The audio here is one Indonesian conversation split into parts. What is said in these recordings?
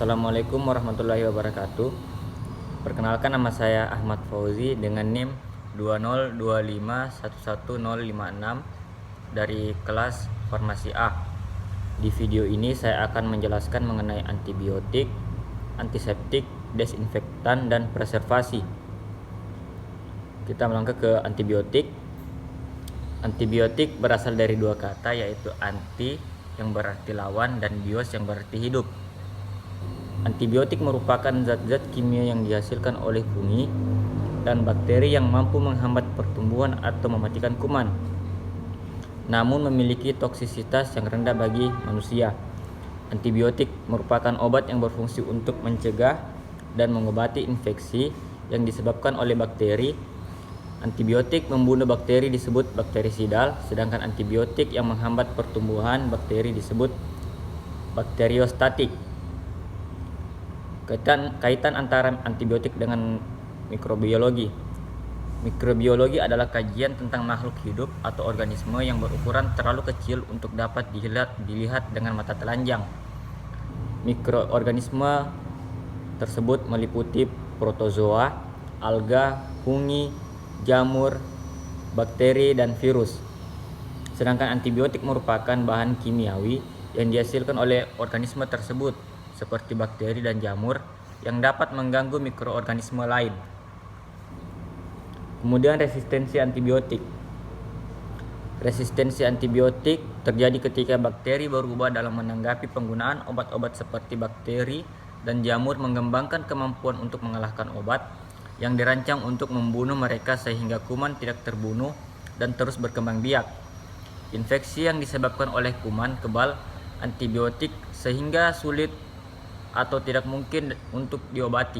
Assalamualaikum warahmatullahi wabarakatuh. Perkenalkan, nama saya Ahmad Fauzi dengan NIM 202511056 dari kelas Farmasi A. Di video ini saya akan menjelaskan mengenai antibiotik, antiseptik, desinfektan, dan preservasi. Kita melangkah ke antibiotik. Antibiotik berasal dari dua kata, yaitu anti yang berarti lawan dan bios yang berarti hidup. Antibiotik merupakan zat-zat kimia yang dihasilkan oleh fungi dan bakteri yang mampu menghambat pertumbuhan atau mematikan kuman, namun memiliki toksisitas yang rendah bagi manusia. Antibiotik merupakan obat yang berfungsi untuk mencegah dan mengobati infeksi yang disebabkan oleh bakteri. Antibiotik membunuh bakteri disebut bakterisidal, sedangkan antibiotik yang menghambat pertumbuhan bakteri disebut bakteriostatik. Kaitan antara antibiotik dengan mikrobiologi. Mikrobiologi adalah kajian tentang makhluk hidup atau organisme yang berukuran terlalu kecil untuk dapat dilihat dengan mata telanjang. Mikroorganisme tersebut meliputi protozoa, alga, fungi, jamur, bakteri, dan virus. Sedangkan antibiotik merupakan bahan kimiawi yang dihasilkan oleh organisme tersebut, seperti bakteri dan jamur, yang dapat mengganggu mikroorganisme lain. Kemudian resistensi antibiotik. Resistensi antibiotik terjadi ketika bakteri berubah dalam menanggapi penggunaan obat-obat, seperti bakteri dan jamur mengembangkan kemampuan untuk mengalahkan obat yang dirancang untuk membunuh mereka, sehingga kuman tidak terbunuh dan terus berkembang biak. Infeksi yang disebabkan oleh kuman kebal antibiotik sehingga sulit atau tidak mungkin untuk diobati.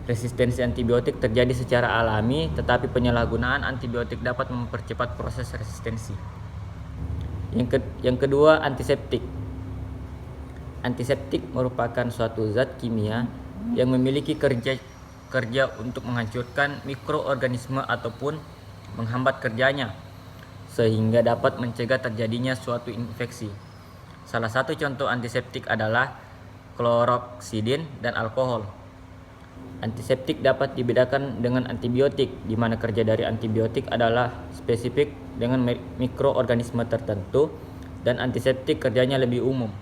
Resistensi antibiotik terjadi secara alami, tetapi penyalahgunaan antibiotik dapat mempercepat proses resistensi. Yang kedua, antiseptik. Antiseptik merupakan suatu zat kimia yang memiliki kerja untuk menghancurkan mikroorganisme ataupun menghambat kerjanya, sehingga dapat mencegah terjadinya suatu infeksi. Salah satu contoh antiseptik adalah kloroksidin dan alkohol. Antiseptik dapat dibedakan dengan antibiotik, di mana kerja dari antibiotik adalah spesifik dengan mikroorganisme tertentu, dan antiseptik kerjanya lebih umum.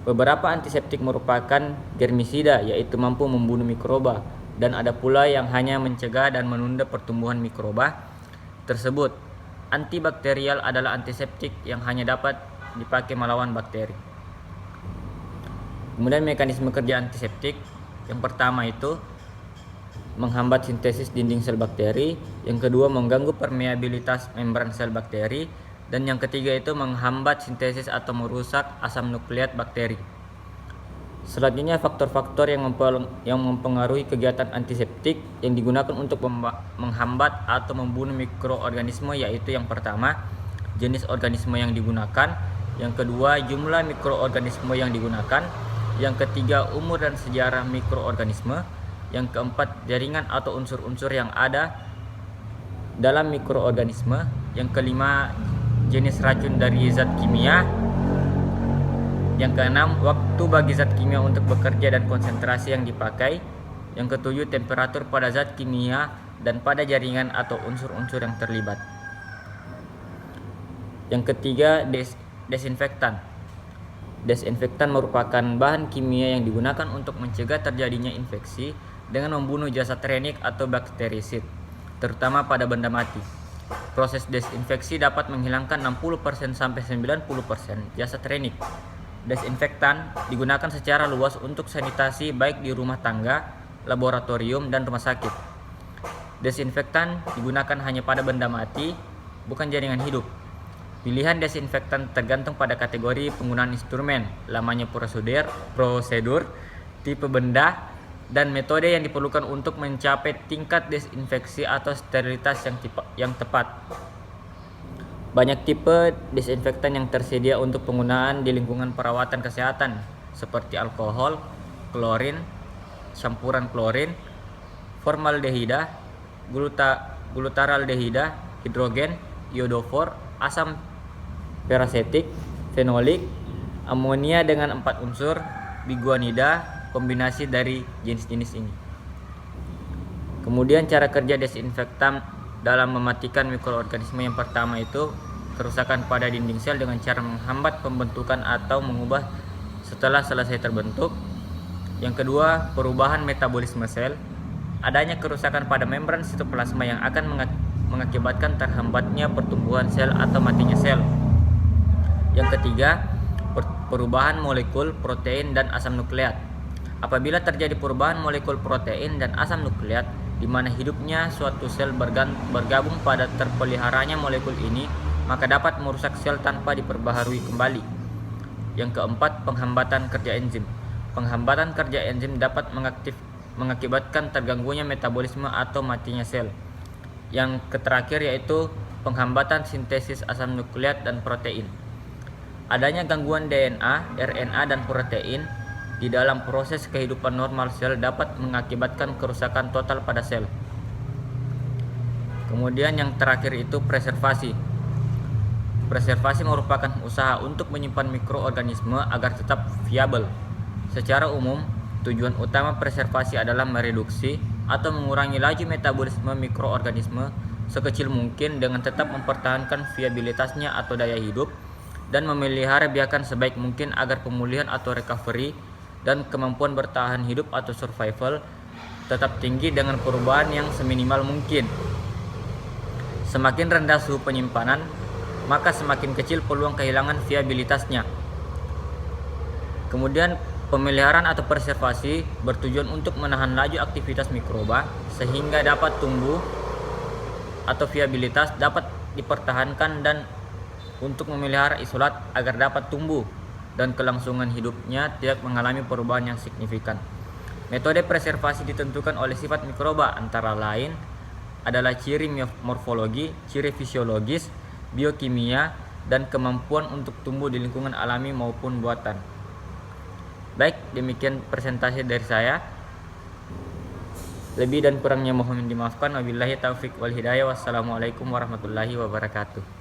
Beberapa antiseptik merupakan germisida, yaitu mampu membunuh mikroba, dan ada pula yang hanya mencegah dan menunda pertumbuhan mikroba tersebut. Antibakterial adalah antiseptik yang hanya dapat dipakai melawan bakteri. Kemudian mekanisme kerja antiseptik. Yang pertama itu menghambat sintesis dinding sel bakteri, yang kedua mengganggu permeabilitas membran sel bakteri, dan yang ketiga itu menghambat sintesis atau merusak asam nukleat bakteri. Selanjutnya, faktor-faktor yang mempengaruhi kegiatan antiseptik yang digunakan untuk menghambat atau membunuh mikroorganisme, yaitu yang pertama, jenis organisme yang digunakan, yang kedua, jumlah mikroorganisme yang digunakan, yang ketiga, umur dan sejarah mikroorganisme, yang keempat, jaringan atau unsur-unsur yang ada dalam mikroorganisme, yang kelima, jenis racun dari zat kimia, yang keenam, waktu bagi zat kimia untuk bekerja dan konsentrasi yang dipakai, yang ketujuh, temperatur pada zat kimia dan pada jaringan atau unsur-unsur yang terlibat. Yang ketiga, desinfektan. Desinfektan merupakan bahan kimia yang digunakan untuk mencegah terjadinya infeksi dengan membunuh jasad renik atau bakterisid, terutama pada benda mati. Proses desinfeksi dapat menghilangkan 60% sampai 90% jasad renik. Desinfektan digunakan secara luas untuk sanitasi baik di rumah tangga, laboratorium, dan rumah sakit. Desinfektan digunakan hanya pada benda mati, bukan jaringan hidup. Pilihan desinfektan tergantung pada kategori penggunaan instrumen, lamanya prosedur, tipe benda, dan metode yang diperlukan untuk mencapai tingkat desinfeksi atau sterilitas yang tepat. Banyak tipe desinfektan yang tersedia untuk penggunaan di lingkungan perawatan kesehatan, seperti alkohol, klorin, campuran klorin, formaldehida, glutaraldehida, hidrogen, iodofor, asam perasetik, fenolik, amonia dengan 4 unsur, biguanida, kombinasi dari jenis-jenis ini. Kemudian cara kerja desinfektan dalam mematikan mikroorganisme yang pertama itu kerusakan pada dinding sel dengan cara menghambat pembentukan atau mengubah setelah selesai terbentuk. Yang kedua, perubahan metabolisme sel. Adanya kerusakan pada membran sitoplasma yang akan mengakibatkan terhambatnya pertumbuhan sel atau matinya sel. Yang ketiga, perubahan molekul protein dan asam nukleat. Apabila terjadi perubahan molekul protein dan asam nukleat di mana hidupnya suatu sel bergabung pada terpeliharanya molekul ini, maka dapat merusak sel tanpa diperbaharui kembali. Yang keempat, penghambatan kerja enzim. Penghambatan kerja enzim dapat mengakibatkan terganggunya metabolisme atau matinya sel. Yang terakhir yaitu penghambatan sintesis asam nukleat dan protein. Adanya gangguan DNA, RNA, dan protein di dalam proses kehidupan normal sel dapat mengakibatkan kerusakan total pada sel. Kemudian yang terakhir itu preservasi. Preservasi merupakan usaha untuk menyimpan mikroorganisme agar tetap viabel. Secara umum, tujuan utama preservasi adalah mereduksi atau mengurangi laju metabolisme mikroorganisme sekecil mungkin dengan tetap mempertahankan viabilitasnya atau daya hidup dan memelihara biakan sebaik mungkin agar pemulihan atau recovery dan kemampuan bertahan hidup atau survival tetap tinggi dengan perubahan yang seminimal mungkin. Semakin rendah suhu penyimpanan, maka semakin kecil peluang kehilangan viabilitasnya. Kemudian pemeliharaan atau preservasi bertujuan untuk menahan laju aktivitas mikroba sehingga dapat tumbuh atau viabilitas dapat dipertahankan dan untuk memelihara isolat agar dapat tumbuh dan kelangsungan hidupnya tidak mengalami perubahan yang signifikan. Metode preservasi ditentukan oleh sifat mikroba antara lain adalah ciri morfologi, ciri fisiologis, biokimia, dan kemampuan untuk tumbuh di lingkungan alami maupun buatan. Baik, demikian presentasi dari saya. Lebih dan kurangnya mohon dimaafkan. Wabillahi taufik wal hidayah. Wassalamualaikum warahmatullahi wabarakatuh.